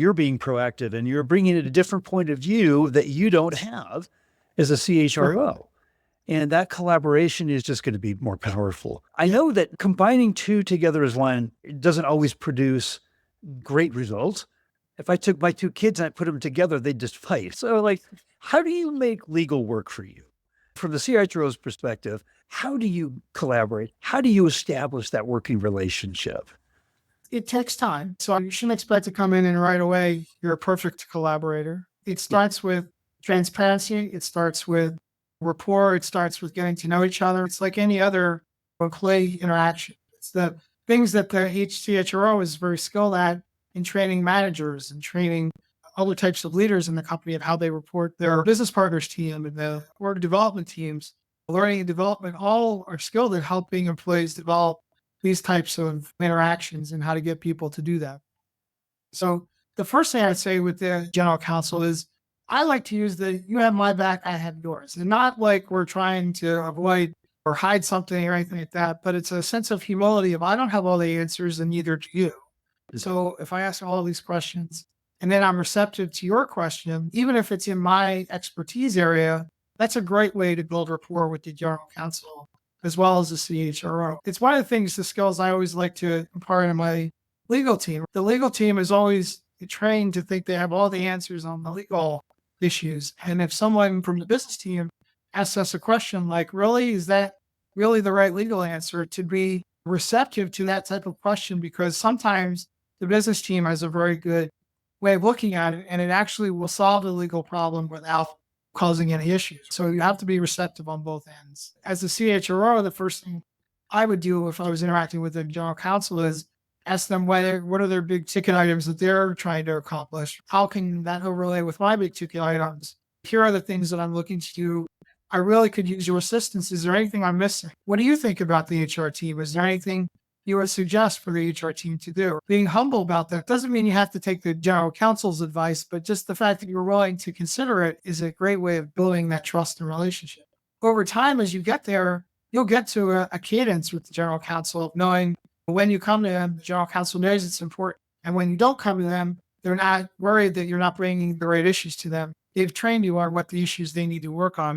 You're being proactive and you're bringing in a different point of view that you don't have as a CHRO. And that collaboration is just going to be more powerful. I know that combining two together as one doesn't always produce great results. If I took my two kids and I put them together, they'd just fight. So like, how do you make legal work for you? From the CHRO's perspective, how do you collaborate? How do you establish that working relationship? It takes time. So you shouldn't expect to come in and right away, you're a perfect collaborator. It starts with transparency. It starts with rapport. It starts with getting to know each other. It's like any other employee interaction. It's the things that the CHRO is very skilled at in training managers and training other types of leaders in the company of how they report their business partners team and the org development teams. Learning and development all are skilled at helping employees develop these types of interactions and how to get people to do that. So the first thing I'd say with the general counsel is I like to use you have my back, I have yours. And not like we're trying to avoid or hide something or anything like that, but it's a sense of humility of I don't have all the answers and neither do you. So if I ask all these questions and then I'm receptive to your question, even if it's in my expertise area, that's a great way to build rapport with the general counsel as well as the CHRO. It's one of the things, the skills I always like to impart in my legal team. The legal team is always trained to think they have all the answers on the legal issues. And if someone from the business team asks us a question like, really, is that really the right legal answer, to be receptive to that type of question, because sometimes the business team has a very good way of looking at it and it actually will solve the legal problem without causing any issues. So you have to be receptive on both ends. As a CHRO, the first thing I would do if I was interacting with the general counsel is ask them what are their big ticket items that they're trying to accomplish. How can that overlay with my big ticket items? Here are the things that I'm looking to do. I really could use your assistance. Is there anything I'm missing? What do you think about the HR team? Is there anything you would suggest for the HR team to do? Being humble about that doesn't mean you have to take the general counsel's advice, but just the fact that you're willing to consider it is a great way of building that trust and relationship. Over time, as you get there, you'll get to a cadence with the general counsel of knowing when you come to them, the general counsel knows it's important. And when you don't come to them, they're not worried that you're not bringing the right issues to them. They've trained you on what the issues they need to work on.